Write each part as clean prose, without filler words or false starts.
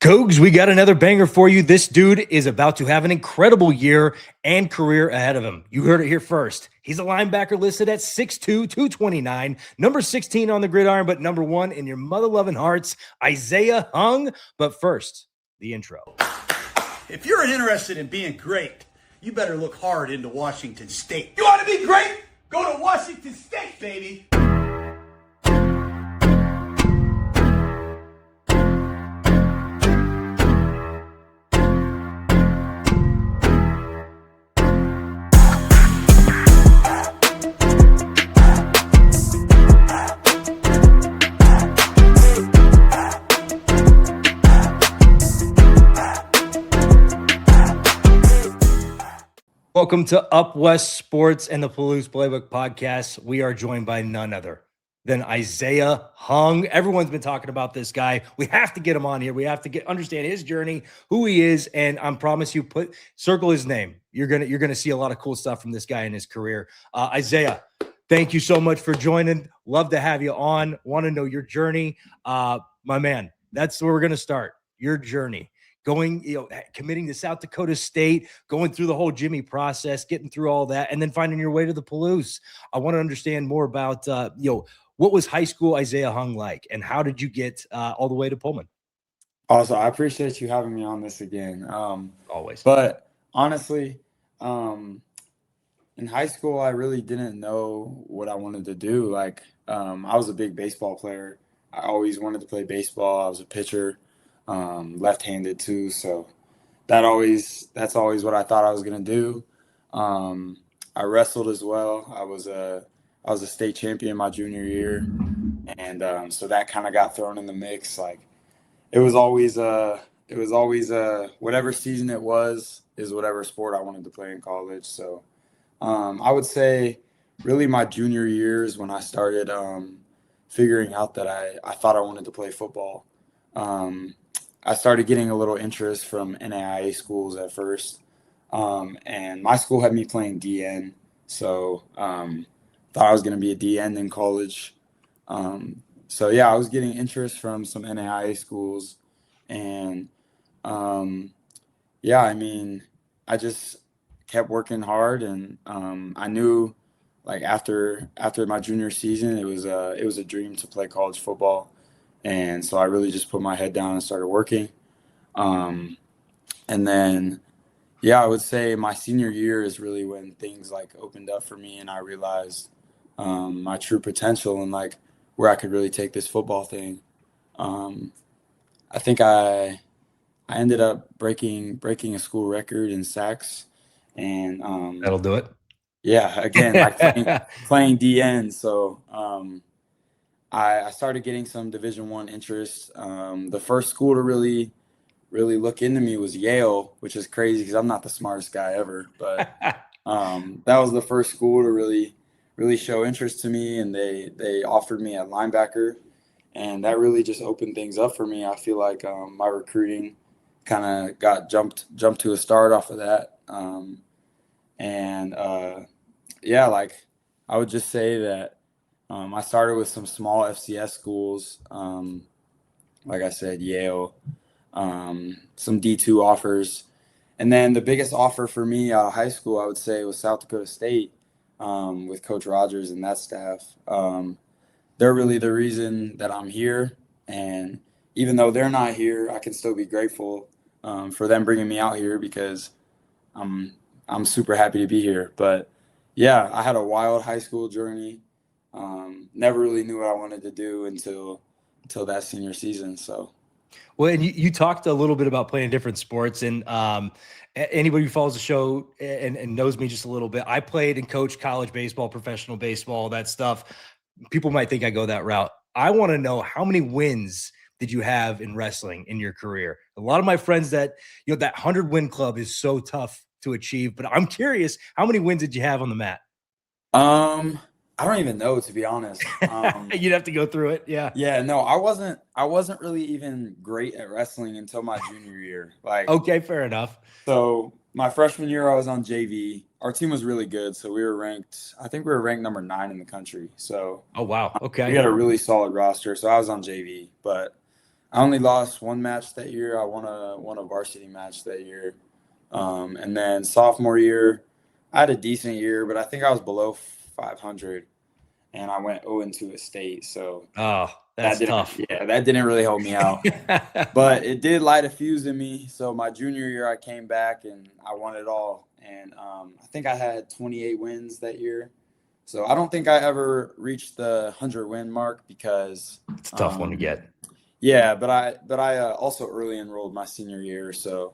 Cougs, we got another banger for you. This dude is about to have an incredible year and career ahead of him. You heard it here first. He's a linebacker listed at 6'2", 229, number 16 on the gridiron, but number 1 in your mother-loving hearts, Isaiah Hung. But first, the intro. If you're interested in being great, you better look hard into Washington State. You want to be great? Go to Washington State, baby. Welcome to Up West Sports and the Palouse Playbook Podcast. We are joined by none other than Isaiah Hung. Everyone's been talking about this guy. We have to get him on here. We have to understand his journey, who he is, and I promise you, circle his name. You're gonna see a lot of cool stuff from this guy in his career. Isaiah, thank you so much for joining. Love to have you on. Want to know your journey, my man. That's where we're gonna start. Your journey. Going, committing to South Dakota State, going through the whole Jimmy process, getting through all that, and then finding your way to the Palouse. I want to understand more about, what was high school Isaiah Hung like, and how did you get all the way to Pullman? Also, I appreciate you having me on this again. Always. But honestly, in high school, I really didn't know what I wanted to do. I was a big baseball player. I always wanted to play baseball. I was a pitcher. Left-handed too, so that's always what I thought I was gonna do. I wrestled as well. I was a state champion my junior year, and so that kind of got thrown in the mix. It was always whatever season it was is whatever sport I wanted to play in college. So I would say really my junior years when I started figuring out that I thought I wanted to play football. I started getting a little interest from NAIA schools at first, and my school had me playing DN, so thought I was going to be a DN in college. So yeah, I was getting interest from some NAIA schools, and yeah, I mean, I just kept working hard, and I knew after my junior season, it was a dream to play college football. And so I really just put my head down and started working. And then, yeah, I would say my senior year is really when things opened up for me and I realized my true potential and where I could really take this football thing. I think I ended up breaking a school record in sacks, and That'll do it. Yeah, again, playing DN. So I started getting some Division I interest. The first school to really look into me was Yale, which is crazy because I'm not the smartest guy ever. But that was the first school to really show interest to me, and they offered me a linebacker, and that really just opened things up for me. I feel like my recruiting kind of got jumped to a start off of that. Yeah, I would just say that. I started with some small FCS schools, like I said, Yale, some D2 offers. And then the biggest offer for me out of high school, I would say, was South Dakota State with Coach Rogers and that staff. They're really the reason that I'm here. And even though they're not here, I can still be grateful for them bringing me out here because I'm super happy to be here. But, yeah, I had a wild high school journey. Never really knew what I wanted to do until that senior season. So, well, and you talked a little bit about playing different sports, and anybody who follows the show and knows me just a little bit, I played and coached college baseball, professional baseball, that stuff. People might think I go that route. I want to know, how many wins did you have in wrestling in your career? A lot of my friends that 100-win club is so tough to achieve, but I'm curious, how many wins did you have on the mat? I don't even know, to be honest. You'd have to go through it. Yeah. Yeah, no, I wasn't really even great at wrestling until my junior year. Okay, fair enough. So my freshman year, I was on JV. Our team was really good. So I think we were ranked number 9 in the country. So oh, wow. Okay. we had a really solid roster. So I was on JV, but I only lost one match that year. I won a varsity match that year. And then sophomore year, I had a decent year, but I think I was below 500, and I went 0-2 at state. So Oh, that's tough. that didn't really help me out. But it did light a fuse in me. So my junior year, I came back and I won it all. And I think I had 28 wins that year. So I don't think I ever reached the 100-win mark because it's a tough one to get. Yeah, but I also early enrolled my senior year, so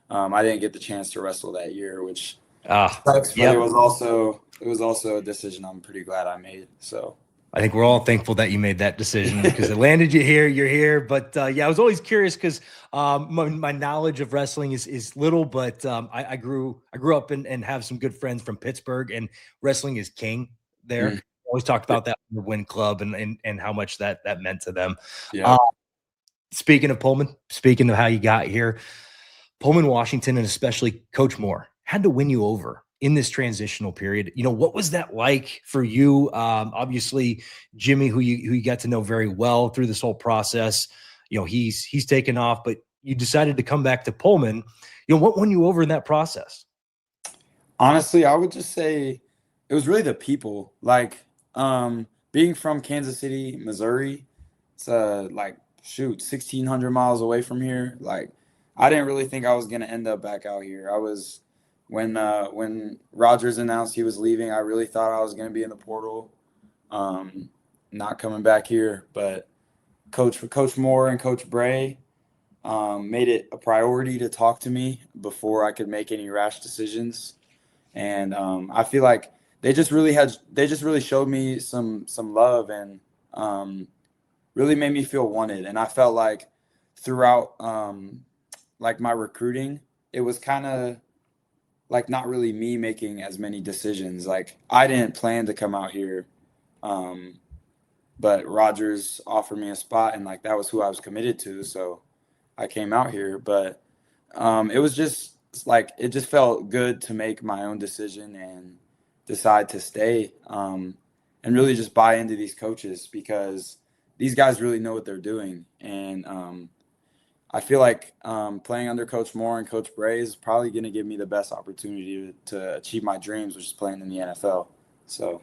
I didn't get the chance to wrestle that year, which sucks. But it was also a decision I'm pretty glad I made. So I think we're all thankful that you made that decision because it landed you here. You're here. But I was always curious because my knowledge of wrestling is little, but I grew up and have some good friends from Pittsburgh, and wrestling is king there. Mm. Always talked about that in the Win Club and how much that meant to them. Yeah. Speaking of Pullman, speaking of how you got here, Pullman, Washington, and especially Coach Moore had to win you over in this transitional period. What was that like for you? Obviously, Jimmy, who you got to know very well through this whole process, he's taken off, but you decided to come back to Pullman. What won you over in that process? Honestly, I would just say it was really the people. Like, being from Kansas City, Missouri, it's 1,600 miles away from here. Like, I didn't really think I was gonna end up back out here. When Rodgers announced he was leaving, I really thought I was gonna be in the portal, not coming back here. But Coach Moore and Coach Bray made it a priority to talk to me before I could make any rash decisions, and I feel like they just really showed me some love and really made me feel wanted. And I felt like throughout my recruiting, it was kind of like not really me making as many decisions. Like, I didn't plan to come out here, but Rodgers offered me a spot, and like that was who I was committed to. So I came out here, but it was just like it just felt good to make my own decision and decide to stay, and really just buy into these coaches because these guys really know what they're doing. And I feel like playing under Coach Moore and Coach Bray is probably going to give me the best opportunity to achieve my dreams, which is playing in the NFL. So,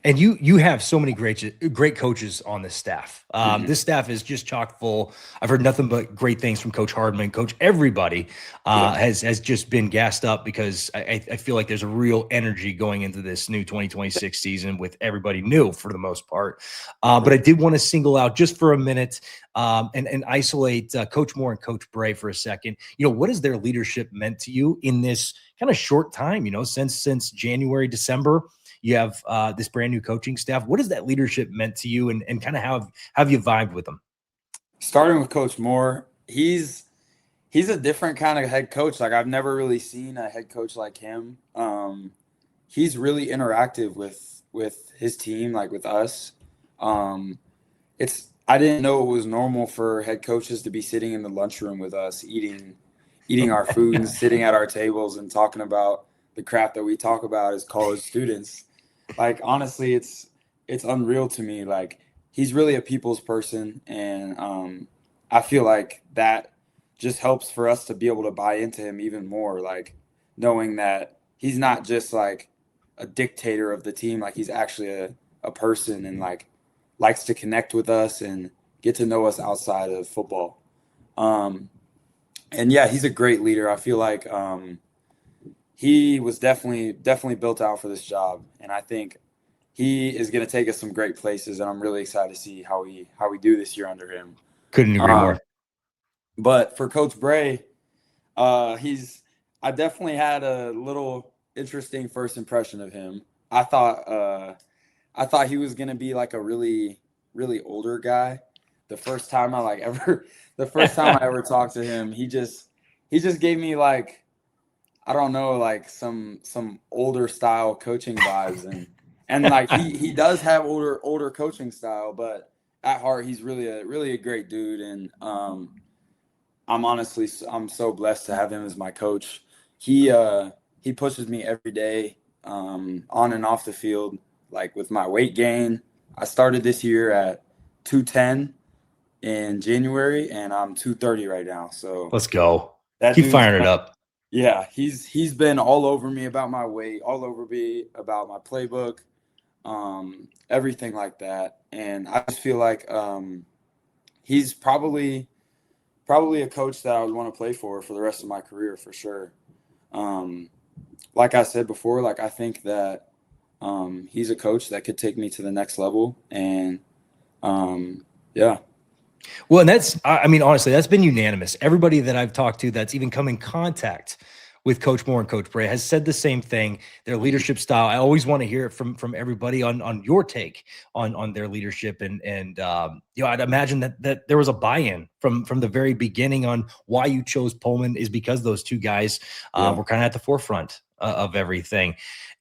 and you have so many great coaches on this staff. This staff is just chock full. I've heard nothing but great things from Coach Hardman. Coach everybody has just been gassed up because I feel like there's a real energy going into this new 2026 season with everybody new for the most part. But I did want to single out just for a minute and isolate Coach Moore and Coach Bray for a second. What has their leadership meant to you in this kind of short time? Since January, December. You have this brand new coaching staff. What has that leadership meant to you, and kind of how have you vibed with them? Starting with Coach Moore, he's a different kind of head coach. Like, I've never really seen a head coach like him. He's really interactive with his team, like with us. I didn't know it was normal for head coaches to be sitting in the lunchroom with us, eating our food and sitting at our tables and talking about the crap that we talk about as college students. Like, honestly, it's unreal to me. Like, he's really a people's person, and I feel like that just helps for us to be able to buy into him even more. Like, knowing that he's not just like a dictator of the team, like he's actually a person and like likes to connect with us and get to know us outside of football. And yeah, he's a great leader. I feel like he was definitely built out for this job, and I think he is going to take us some great places, and I'm really excited to see how we do this year under him. Couldn't agree more. But for Coach Bray, I definitely had a little interesting first impression of him. I thought he was going to be like a really, really older guy. The first time I ever talked to him, he just gave me like, I don't know, like some older style coaching vibes, and like he does have older coaching style, but at heart he's really a great dude, and I'm so blessed to have him as my coach. He pushes me every day, on and off the field, like with my weight gain. I started this year at 210, in January, and I'm 230 right now. So Let's go. that Keep dude's firing it up. Yeah, he's been all over me about my weight, all over me about my playbook, everything like that. And I just feel like he's probably a coach that I would want to play for the rest of my career for sure. Like I said before, like I think that he's a coach that could take me to the next level, and yeah. Well, and that's, I mean, honestly, that's been unanimous. Everybody that I've talked to that's even come in contact with Coach Moore and Coach Bray has said the same thing. Their leadership style. I always want to hear it from everybody on your take on their leadership, and you know, I'd imagine that there was a buy-in from the very beginning on why you chose Pullman is because those two guys were kind of at the forefront of everything.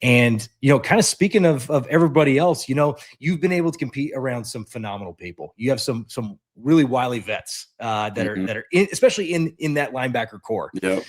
And, you know, kind of speaking of everybody else, you know, you've been able to compete around some phenomenal people. You have some really wily vets that are in, especially in that linebacker core. Yeah.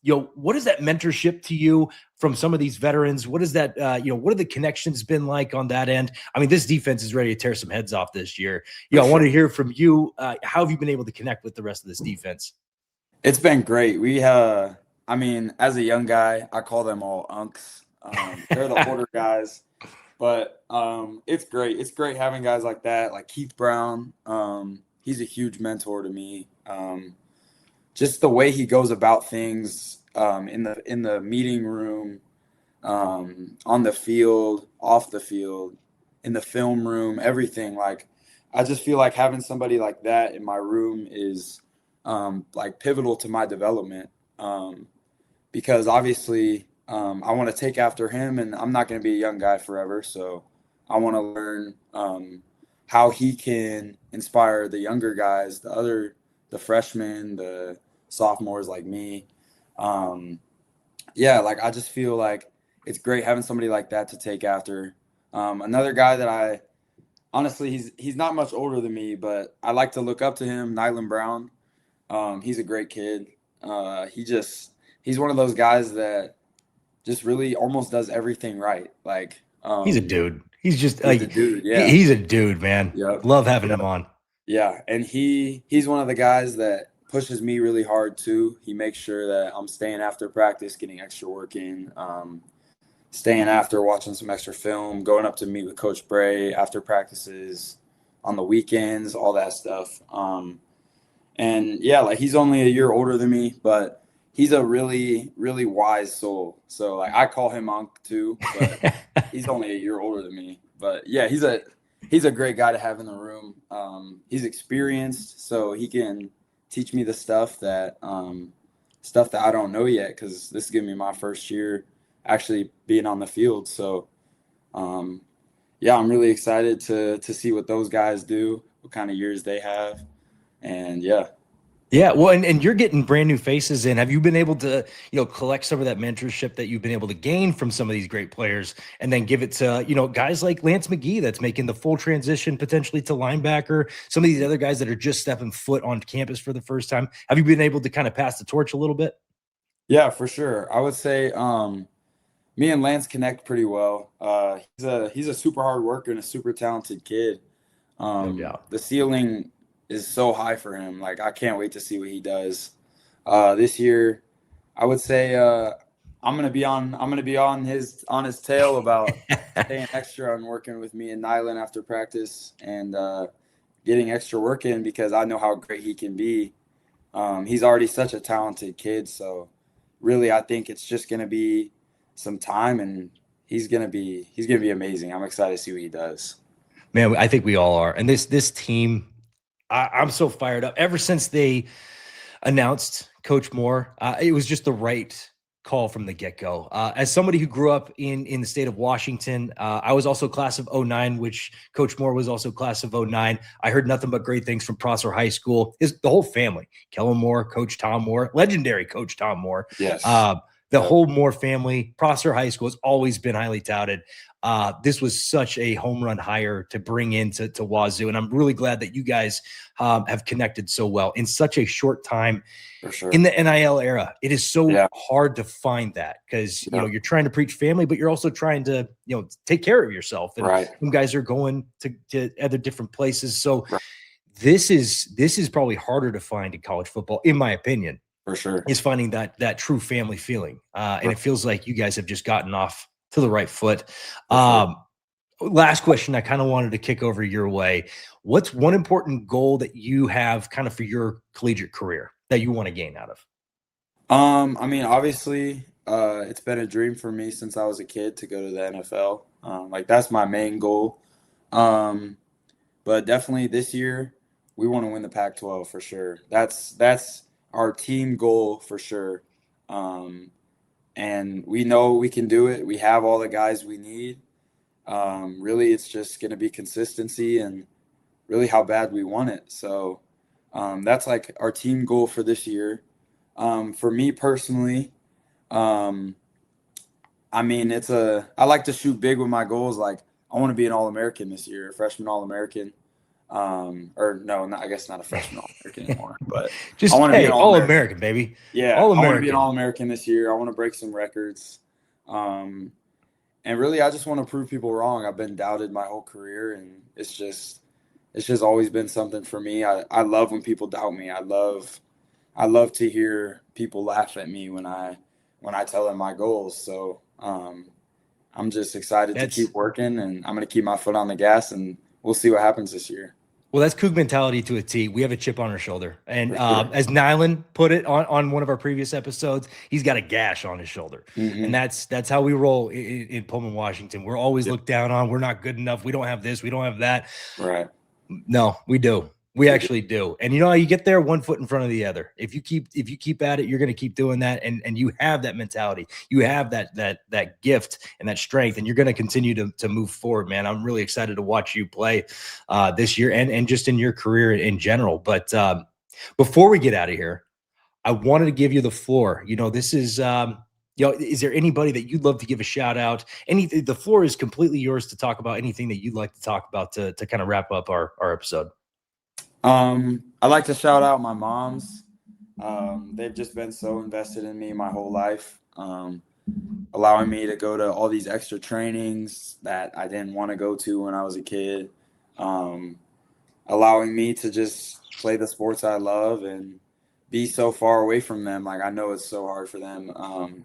You know, what is that mentorship to you from some of these veterans? What is that, you know, what have the connections been like on that end? I mean, this defense is ready to tear some heads off this year. You know, I want to hear from you. How have you been able to connect with the rest of this defense? It's been great. I mean, as a young guy, I call them all unks. They're the older guys, but it's great. It's great having guys like that, like Keith Brown. He's a huge mentor to me. Just the way he goes about things in the meeting room, on the field, off the field, in the film room, everything. Like, I just feel like having somebody like that in my room is like pivotal to my development, because obviously I want to take after him, and I'm not going to be a young guy forever. So I want to learn how he can inspire the younger guys, the freshmen, the sophomores like me. Yeah, like I just feel like it's great having somebody like that to take after. Another guy that honestly, he's not much older than me, but I like to look up to him, Nyland Brown. He's a great kid. He's one of those guys that just really almost does everything right. Like, he's a dude. He's just he's a dude. Yeah, he's a dude, man. Yep. Love having him on. Yeah, and he's one of the guys that pushes me really hard too. He makes sure that I'm staying after practice, getting extra work in, staying after, watching some extra film, going up to meet with Coach Bray after practices, on the weekends, all that stuff. And yeah, like he's only a year older than me, but he's a really, really wise soul. So like I call him Unc too, but he's only a year older than me. But yeah, he's a great guy to have in the room. He's experienced, so he can teach me the stuff that I don't know yet, because this is gonna be my first year actually being on the field. So yeah, I'm really excited to see what those guys do, what kind of years they have. And yeah. Yeah, well, and you're getting brand new faces in. Have you been able to, you know, collect some of that mentorship that you've been able to gain from some of these great players, and then give it to, you know, guys like Lance McGee that's making the full transition potentially to linebacker, some of these other guys that are just stepping foot on campus for the first time? Have you been able to kind of pass the torch a little bit? Yeah, for sure. I would say me and Lance connect pretty well. He's a super hard worker and a super talented kid. No doubt. The ceiling is so high for him. Like, I can't wait to see what he does this year. I would say I'm gonna be on his tail about staying extra and working with me and Nyland after practice, and getting extra work in, because I know how great he can be. He's already such a talented kid, so really I think it's just gonna be some time, and he's gonna be amazing. I'm excited to see what he does. Man, I think we all are. And this team, I'm so fired up. Ever since they announced Coach Moore, it was just the right call from the get-go. As somebody who grew up in the state of Washington, I was also class of 09, which Coach Moore was also class of 09. I heard nothing but great things from Prosser High School. The whole family, Kellen Moore, Coach Tom Moore, legendary Coach Tom Moore. Yes. The whole Moore family, Prosser High School has always been highly touted. This was such a home run hire to bring into Wazoo, and I'm really glad that you guys have connected so well in such a short time. For sure. In the NIL era, it is so hard to find that, because you know, you're trying to preach family, but you're also trying to, you know, take care of yourself. And some guys are going to other different places. So this is probably harder to find in college football, in my opinion. For sure. Is finding that true family feeling. And it feels like you guys have just gotten off to the right foot. Last question I kind of wanted to kick over your way. What's one important goal that you have kind of for your collegiate career that you want to gain out of? I mean, obviously, it's been a dream for me since I was a kid to go to the NFL. Like that's my main goal. But definitely this year we want to win the Pac-12 for sure. That's our team goal for sure. And we know we can do it. We have all the guys we need. Really, it's just going to be consistency and really how bad we want it. So that's like our team goal for this year. For me personally, I mean, I like to shoot big with my goals. Like I want to be an All-American this year, a freshman All-American. Or no, I guess not a freshman All-American anymore, but just I want to be an All-American, baby. Yeah, All-American. I want to be an All-American this year. I want to break some records. And really, I just want to prove people wrong. I've been doubted my whole career, and it's just always been something for me. I love when people doubt me. I love to hear people laugh at me when I tell them my goals. So I'm just excited to keep working, and I'm going to keep my foot on the gas, and we'll see what happens this year. Well, that's Coug mentality to a T. We have a chip on our shoulder. And as Nyland put it on one of our previous episodes, he's got a gash on his shoulder. Mm-hmm. And that's how we roll in Pullman, Washington. We're always looked down on. We're not good enough. We don't have this. We don't have that. Right. No, we do. We actually do. And you know how you get there? One foot in front of the other. If you keep at it, you're going to keep doing that. And you have that mentality. You have that gift and that strength, and you're going to continue to move forward, man. I'm really excited to watch you play this year and just in your career in general. But before we get out of here, I wanted to give you the floor. You know, this is is there anybody that you'd love to give a shout out? The floor is completely yours to talk about anything that you'd like to talk about to kind of wrap up our episode. I'd like to shout out my moms. They've just been so invested in me my whole life, allowing me to go to all these extra trainings that I didn't want to go to when I was a kid, allowing me to just play the sports I love and be so far away from them. Like I know it's so hard for them,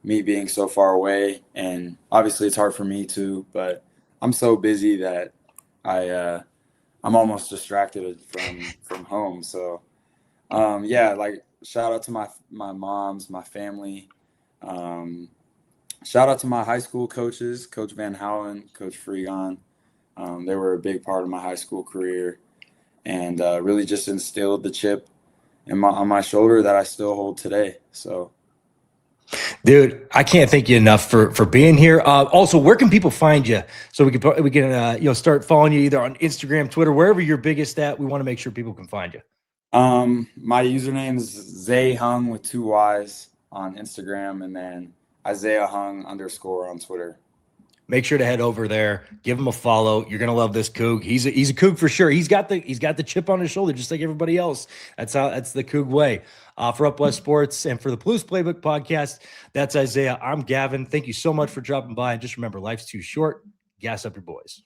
me being so far away, and obviously it's hard for me too, but I'm so busy that I'm almost distracted from home. So, like shout out to my moms, my family. Shout out to my high school coaches, Coach Van Houwen, Coach Freegon. They were a big part of my high school career, and really just instilled the chip on my shoulder that I still hold today. So. Dude, I can't thank you enough for being here. Also, where can people find you so we can start following you either on Instagram, Twitter, wherever you're biggest at? We want to make sure people can find you. My username is Zay Hung with 2 Y's on Instagram, and then Isaiah Hung _on Twitter. Make sure to head over there, give him a follow. You're gonna love this Coug. He's a Coug for sure. He's got the chip on his shoulder, just like everybody else. That's the Coug way. For Up West Sports and for the Palouse Playbook Podcast, that's Isaiah. I'm Gavin. Thank you so much for dropping by. And just remember, life's too short. Gas up your boys.